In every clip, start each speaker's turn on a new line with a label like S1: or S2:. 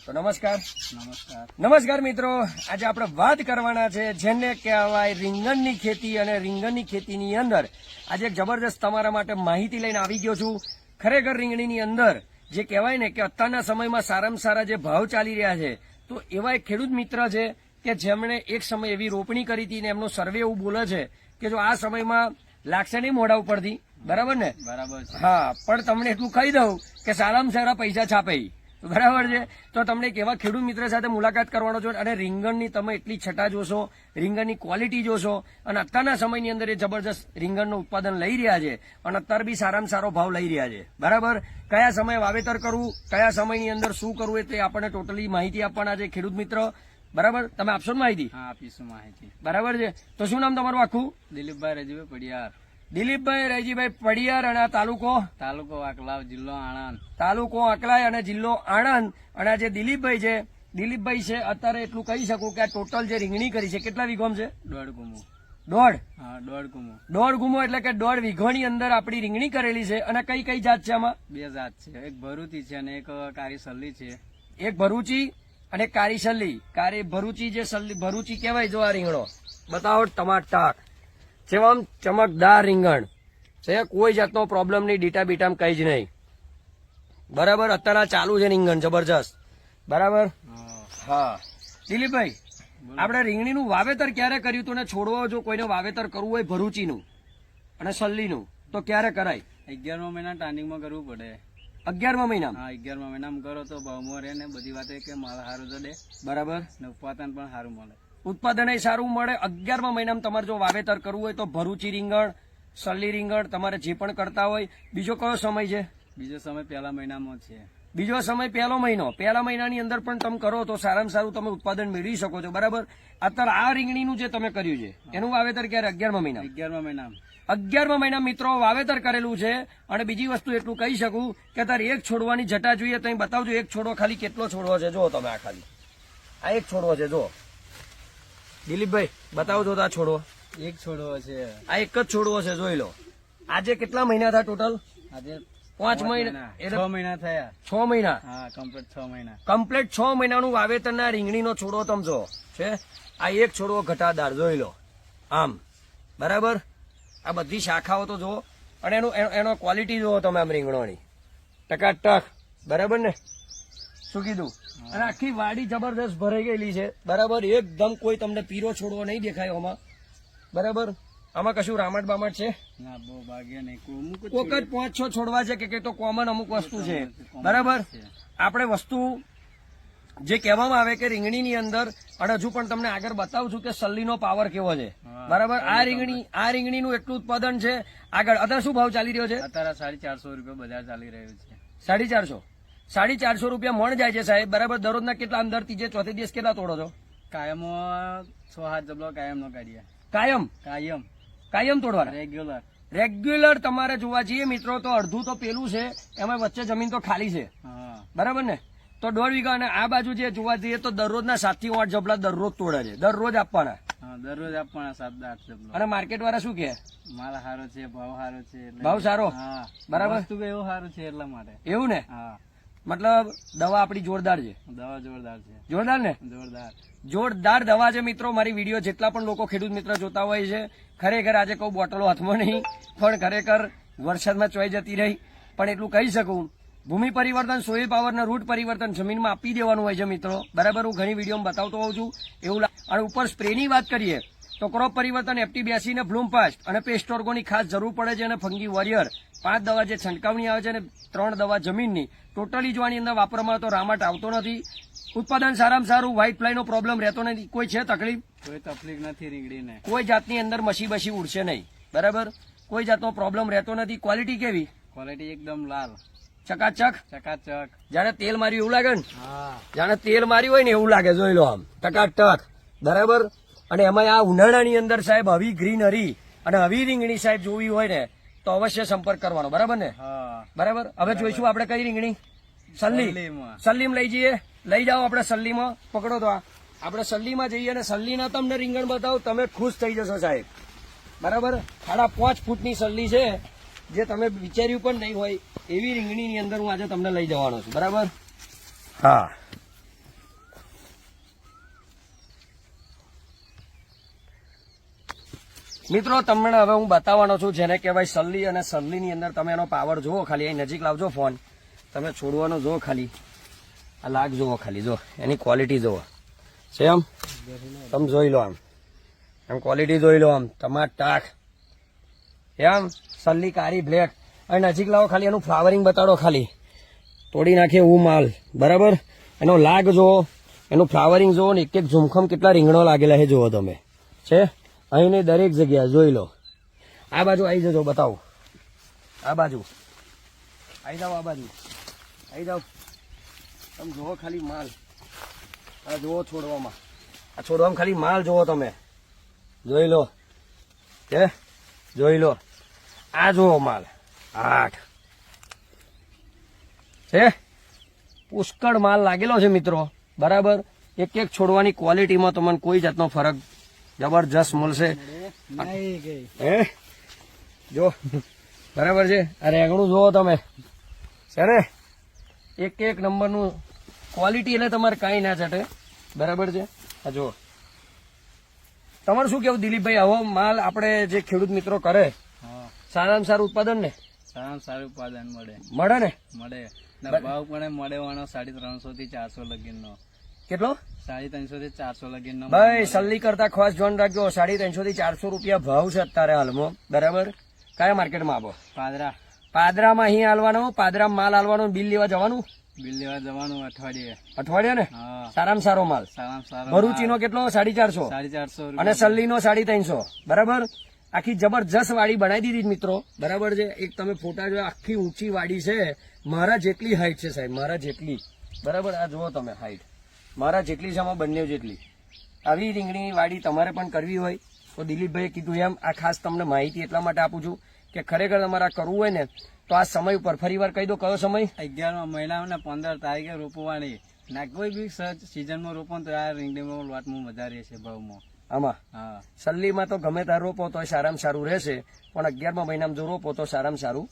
S1: તો નમસ્કાર
S2: નમસ્કાર.
S1: નમસ્કાર મિત્રો, આજે આપણે વાત કરવાના છે જેને કહેવાય રીંગણની ખેતી અને રીંગણની ખેતીની અંદર આજે એક જબરદસ્ત તમારા માટે માહિતી લઈને આવી ગયો છું. ખરેખર રીંગણીની અંદર જે કહેવાય ને કે અત્યારના સમયમાં સારામાં સારા જે ભાવ ચાલી રહ્યા છે, તો એવા એક ખેડૂત મિત્ર છે કે જેમણે એક સમય એવી રોપણી કરી હતી ને એમનો સર્વે એવું બોલે છે કે જો આ સમયમાં લાગશે નહીં મોઢા ઉપરથી, બરાબર ને?
S2: બરાબર છે.
S1: હા, પણ તમને એટલું કહી દઉં કે સારામાં સારા પૈસા છાપે, બરાબર છે. તો તમને એક એવા ખેડૂત મિત્ર સાથે મુલાકાત કરવાનો છો અને રીંગણની તમે એટલી છટા જોશો, રીંગણની ક્વોલિટી જોશો અને અત્યારના સમયની અંદર એ જબરજસ્ત રીંગણનું ઉત્પાદન લઈ રહ્યા છે અને અત્યારે બી સારામાં સારો ભાવ લઈ રહ્યા છે, બરાબર. કયા સમયે વાવેતર કરવું, કયા સમયની અંદર શું કરવું એ તે આપણને ટોટલી માહિતી આપવાના છે ખેડૂત મિત્ર, બરાબર. તમે આપશો ને માહિતી?
S2: હા, આપીશું માહિતી.
S1: બરાબર છે. તો શું નામ તમારું આખું?
S2: દિલીપભાઈ રજીભાઈ પડિયાર.
S1: દિલીપભાઈ રજીભાઈ પડિયાર. અને આ
S2: તાલુકો વાકલાવ, જિલ્લો આણંદ.
S1: તાલુકો આકલાય અને જિલ્લો આણંદ. અને આ જે દિલીપભાઈ છે અત્યારે એટલું કહી શકું કે આ ટોટલ જે રીંગણી કરી છે કેટલા વીઘોમ છે?
S2: 1.5 ગુમો.
S1: દોઢ?
S2: હા, 1.5 ગુમો.
S1: 1.5 ગુમો એટલે કે 1.5 વીઘોની અંદર આપણી રીંગણી કરેલી છે. અને કઈ કઈ જાત છે આમાં?
S2: 2 જાત છે, એક ભરૂચી છે અને એક કારી સલ્લી છે.
S1: એક ભરૂચી અને કારી સલ્લી. ભરૂચી જે સલ્લી ભરૂચી કહેવાય, જો આ રીંગણો બતાવો ટમાટાક જેવામ ચમકદાર રીંગણ છે, કોઈ જાતનો પ્રોબ્લેમ નહીં, ડીટા બીટામ કઈ જ નહીં, બરાબર. અત્યારે ચાલુ છે રીંગણ જબરજસ્ત, બરાબર. હા દિલીપભાઈ, આપણે રીંગણીનું વાવેતર ક્યારે કર્યું હતું ને છોડવો જો કોઈને વાવેતર કરવું હોય ભરૂચીનું અને સલ્લીનું તો ક્યારે કરાય?
S2: 11મા મહિના ટાનિંગમાં કરવું પડે.
S1: 11મા મહિનામાં?
S2: હા, 11મા મહિનામાં કરો તો ભાવમાં રહે ને બધી વાતે કે માલ સારું જડે,
S1: બરાબર,
S2: ને ઉત્પાદન પણ સારું મળે.
S1: ઉત્પાદન સારું મળે. 11મા મહિનામાં તમારે જો વાવેતર કરવું હોય તો ભરૂચી રીંગણ, સલ્લી રીંગણ તમારે જે પણ કરતા હોય. બીજો કયો સમય છે?
S2: બીજો સમય પહેલા મહિનામાં છે.
S1: બીજો સમય પહેલો મહિનો. પહેલા મહિનાની અંદર પણ તમે કરો તો સારામાં સારું તમે ઉત્પાદન મેળવી શકો છો, બરાબર. અત્યારે આ રીંગણીનું જે તમે કર્યું છે એનું વાવેતર ક્યારે? 11મા મહિના.
S2: 11મા મહિનામાં.
S1: 11મા મહિના મિત્રો વાવેતર કરેલું છે. અને બીજી વસ્તુ એટલું કહી શકું કે તારે એક છોડવાની જટા જોઈએ તો અહીં બતાવજો એક છોડવો ખાલી કેટલો છોડવો છે. જો તમે આ ખાલી આ એક છોડવો છે, જો દિલીપભાઈ બતાવજો તો આ છોડવો.
S2: એક છોડવો છે.
S1: આ એક જ છોડવો છે, જોઈ લો. આજે કેટલા મહિના થયા ટોટલ?
S2: આજે
S1: 5 મહિના,
S2: 6 મહિના થયા.
S1: 6 મહિના.
S2: હા, કમ્પ્લીટ 6 મહિના.
S1: કમ્પ્લીટ 6 મહિનાનું વાવેતરના રીંગણીનો છોડવો તમે જો છે. આ એક છોડવો ઘટાદાર જોઈ લો આમ, બરાબર. આ બધી શાખાઓ તો જુઓ અને એનો ક્વોલિટી જુઓ તમે આમ રીંગણોની ટકાટક, બરાબર ને? શું કીધું? અને આખી વાડી જબરદસ્ત ભરાઈ ગયેલી છે, બરાબર. એકદમ કોઈ તમને પીરો છોડવો નહીં દેખાય આમાં, બરાબર. આમાં કશું રામટ બામટ છે?
S2: ના, બહુ ભાગ્ય નહીં.
S1: કોક જ 5-6 છોડવા છે કે તો કોમન અમુક વસ્તુ છે, બરાબર. આપણે વસ્તુ જે કહેવામાં આવે કે રીંગણીની અંદર, અને હજુ પણ તમને આગળ બતાવું છું કે સલ્લીનો પાવર કેવો છે, બરાબર. આ રીંગણીનું એટલું ઉત્પાદન છે. આગળ અત્યારે શું ભાવ ચાલી રહ્યો છે?
S2: અત્યારે 450 રૂપિયા બજાર ચાલી રહ્યું છે.
S1: 450 રૂપિયા મણ જાય છે સાહેબ, બરાબર. દરરોજના કેટલા અંદર ત્રીજે ચોથે દિવસ કેટલા તોડો છો?
S2: કાયમ 6-7 જબલો કાયમ નો કાઢીએ.
S1: કાયમ તોડવાના? રેગ્યુલર તમારે જોવા જઈએ મિત્રો તો અડધું તો પેલું છે, એમાં વચ્ચે જમીન તો ખાલી છે, બરાબર ને? તો 1.5 વીઘા. અને આ બાજુ જે જોવા જઈએ તો દરરોજના 7 થી 8 જબલા દરરોજ તોડે છે, દરરોજ આપવાના.
S2: દરરોજ આપવાના 7-8 જબલો.
S1: અને માર્કેટ વાળા શું કે?
S2: માલ સારો છે, ભાવ સારો છે.
S1: ભાવ સારો, બરાબર.
S2: વસ્તુ એવું સારું છે એટલા માટે.
S1: એવું ને?
S2: હા,
S1: મતલબ દવા આપડી જોરદાર છે.
S2: દવા જોરદાર છે.
S1: જોરદાર ને? જોરદાર દવા છે મિત્રો. મારી વિડીયો જેટલા પણ લોકો ખેડૂત મિત્ર જોતા હોય છે, ખરેખર આજે કહું બોટલો હાથમાં નહીં, પણ ખરેખર વરસાદમાં ચોઈ જતી રહી. પણ એટલું કહી શકું, ભૂમિ પરિવર્તન, સોઇલ પાવર અને રૂટ પરિવર્તન જમીનમાં આપી દેવાનું હોય છે મિત્રો, બરાબર. હું ઘણી વિડીયોમાં બતાવતો હોઉં છું એવું. અને ઉપર સ્પ્રેની વાત કરીએ તો ક્રોપ પરિવર્તન, FT82 ને બ્લૂમ ફાસ્ટ અને પેસ્ટ ઓર્ગોની ખાસ જરૂર પડે છે. અને ફંગી વોરિયર 5 દવા જે છંટકાવની આવે છે અને 3 દવા જમીનની. ટોટલી જો આની અંદર વાપરવામાં તો રામટ આવતો નથી. ઉત્પાદન સારામાં સારું. વ્હાઇટ ફ્લાય નો પ્રોબ્લેમ રહેતો નથી. કોઈ છે તકલીફ?
S2: કોઈ તકલીફ નથી રીંગણીને.
S1: કોઈ જાતની અંદર મસી બસી ઉડશે નહીં, બરાબર. કોઈ જાતનો પ્રોબ્લેમ રહેતો નથી. ક્વોલિટી કેવી?
S2: ક્વોલિટી એકદમ લાલ,
S1: ચકાચક. જાણે તેલ માર્યું એવું લાગે ને? જાણે તેલ માર્યું હોય ને એવું લાગે, જોઈ લો આમ ટકાટક, બરાબર. અને એમાં આ ઉનાળાની અંદર સાહેબ આવી ગ્રીનરી અને આવી રીંગણી સાહેબ જોવી હોય ને તો અવશ્ય સંપર્ક કરવાનો, બરાબર ને? બરાબર. હવે જોઈશું આપણે કઈ રીંગણી? સલ્લીમાં લઈ જઈએ. લઈ જાઓ આપણે સલ્લીમાં. પકડો તો આપણે સલ્લીમાં જઈએ અને સલ્લીના તમને રીંગણ બતાવો, તમે ખુશ થઈ જશો સાહેબ, બરાબર. 5.5 ફૂટની સલ્લી છે, જે તમે વિચાર્યું પણ નહીં હોય એવી રીંગણીની અંદર હું આજે તમને લઈ જવાનો છું, બરાબર. હા, મિત્રો તમને હવે હું બતાવવાનો છું જેને કહેવાય સલ્લી, અને સલ્લીની અંદર તમે એનો પાવર જુઓ ખાલી. અહીં નજીક લાવજો ફોન, તમે છોડવાનો જુઓ ખાલી. આ લાગ જુઓ ખાલી, જો એની ક્વોલિટી જુઓ છે આમ, તમે જોઈ લો આમ, આમ ક્વોલિટી જોઈ લો આમ, તમાર ટાક એમ સલ્લી કાળી બ્લેક. અને નજીક લાવો ખાલી, એનું ફ્લાવરિંગ બતાડો ખાલી, તોડી નાખે એવું માલ. બરાબર, એનો લાગ જુઓ, એનું ફ્લાવરિંગ જુઓ ને એક એક ઝુમખમ કેટલા રીંગણો લાગેલા છે જુઓ તમે. છે અહીંની દરેક જગ્યા જોઈ લો. આ બાજુ આવી જજો, બતાવો આ બાજુ આવી જાઓ, આ બાજુ આવી જાઓ. તમે જુઓ ખાલી માલ, આ જુઓ છોડવામાં, આ છોડવામાં ખાલી માલ જુઓ તમે, જોઈ લો કે જોઈ લો. આ જુઓ માલ 8 છે, પુષ્કળ માલ લાગેલો છે મિત્રો. બરાબર, એક એક છોડવાની ક્વોલિટીમાં તમને કોઈ જાતનો ફરક જબરજસ્ત મળશે. હે જો બરાબર છે, આ રેંગણું જુઓ તમે, છે ને એક એક નંબરનું ક્વોલિટી, એટલે તમારે કાંઈ ના ચટે. બરાબર છે, આ જુઓ. તમારે શું કેવું દિલીપભાઈ, આવો માલ આપણે જે ખેડૂત મિત્રો કરે
S2: હા,
S1: સારામાં સારું ઉત્પાદન ને
S2: સારામાં સારું ઉત્પાદન મળે
S1: ને
S2: મળે ને ભાવ પણ મળે વાનો 350 થી 400 લગીનનો.
S1: કેટલો
S2: 350 થી 400 લગીનનો
S1: ભાઈ સલ્લી કરતા ખાસ જોન રાખજો. 350 થી 400 રૂપિયા ભાવ છે અત્યારે હાલમાં. બરાબર, કયા માર્કેટમાં આવો?
S2: પાદરા.
S1: પાદરામાં અહીં હાલવાનો, પાદરામાં માલ હાલવાનો, બિલ લેવા જવાનું.
S2: બિલ લેવા જવાનું અઠવાડિયે.
S1: અઠવાડિયે ને
S2: હા,
S1: સારામાં સારો માલ.
S2: સારામાં સારો
S1: ભરૂચીનો કેટલો? 450.
S2: 450
S1: અને સલ્લીનો 350. બરાબર, આખી જબરજસ્ત વાડી બનાવી દીધી મિત્રો. બરાબર છે, એક તમે ફોટા જો, આખી ઊંચી વાડી છે, મારા જેટલી હાઈટ છે સાહેબ, મારા જેટલી. બરાબર, આ જુઓ તમે હાઈટ મારા જેટલી છે, આમાં બંને જેટલી. આવી રીંગણી વાડી તમારે પણ કરવી હોય તો દિલીપભાઈએ કીધું એમ, આ ખાસ તમને માહિતી એટલા માટે આપું છું કે ખરેખર તમારે આ કરવું હોય ને તો આ સમય ઉપર ફરી વાર કહી દો, કયો સમય?
S2: 11મા મહિનામાં 15 તારીખે રોપવાની. ના કોઈ બી સિઝનમાં રોપો તો આ રીંગણીમાં લોટમાં વધારે છે ભાવમાં.
S1: આમાં
S2: હા,
S1: સલ્લીમાં તો ગમે ત્યાં રોપો તો સારામાં સારું રહેશે, પણ 11મા મહિનામાં જો રોપો તો સારામાં સારું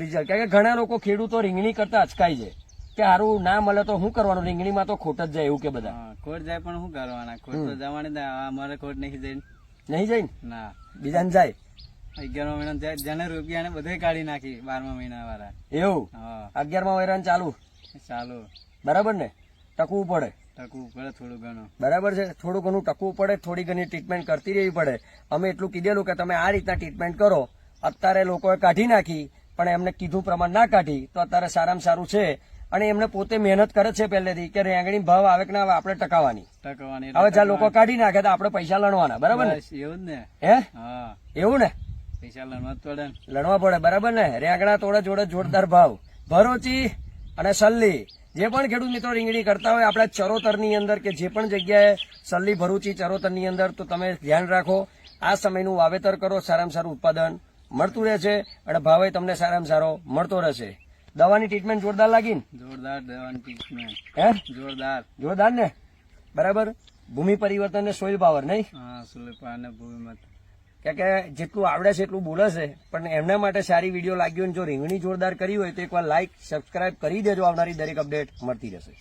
S1: રિઝલ્ટ. કારણ કે ઘણા લોકો ખેડૂતો રીંગણી કરતા અચકાય છે કે સારું ના મળે તો શું કરવાનું, રીંગણીમાં તો ખોટ જ જાય એવું કે બધા.
S2: હા, ખોટ જાય પણ શું કરવાના, ખોટ તો જવાની જ. અમારે ખોટ નહીં જાય.
S1: નહીં જાય ને
S2: ના,
S1: બીજાને જાય.
S2: 11મા મહિના જેને રૂપિયા ને બધે કાઢી નાખી 12મા મહિના વાળા.
S1: એવું
S2: હા,
S1: 11મા મહિના ચાલુ.
S2: ચાલો
S1: બરાબર ને, ટકવું પડે.
S2: ટકવું પડે થોડું ઘણું.
S1: બરાબર છે, થોડું ઘણું ટકવું પડે, થોડી ઘણી ટ્રીટમેન્ટ કરતી રહેવી પડે. અમે એટલું કીધેલું કે તમે આ રીતના ટ્રીટમેન્ટ કરો. અત્યારે લોકોએ કાઢી નાખી, પણ એમને કીધું પ્રમાણ ના કાઢી તો અત્યારે સારામાં સારું છે. અને એમને પોતે મહેનત કરે છે પહેલેથી કે રેંગણી ભાવ આવે કે ના આવે આપણે ટકાવવાની. હવે જ્યાં લોકો કાઢી નાખે તો આપણે પૈસા લણવાના. બરાબર ને?
S2: એવું જ ને.
S1: હે,
S2: હા,
S1: એવું ને,
S2: પૈસા લણવા જ પડે ને.
S1: લણવા પડે. બરાબર ને, રેંગણા તોડે જોડે જોરદાર ભાવ. ભરૂચી અને સલ્લી જે પણ ખેડૂત મિત્રો રીંગણી કરતા હોય આપણા ચરોતરની અંદર કે જે પણ જગ્યાએ સલ્લી ભરૂચી ચરોતરની અંદર, તો તમે ધ્યાન રાખો, આ સમયનું વાવેતર કરો, સારામાં સારું ઉત્પાદન મળતું રહેશે અને ભાવે તમને સારામાં સારો મળતો રહેશે. દવાની ટ્રીટમેન્ટ જોરદાર લાગી ને?
S2: જોરદાર દવાની ટ્રીટમેન્ટ.
S1: હે,
S2: જોરદાર
S1: ને? બરાબર, ભૂમિ પરિવર્તન ને સોઇલ પાવર નહીં?
S2: હા, સુલેપા અને ભૂમિ
S1: કે જેટલું આવડે છે એટલું બોલે છે, પણ એમના માટે સારી વિડીયો લાગ્યો. જો રીંગણી જોરદાર કરી હોય તો એકવાર લાઈક સબસ્ક્રાઇબ કરી દેજો, આવનારી દરેક અપડેટ મળતી રહેશે.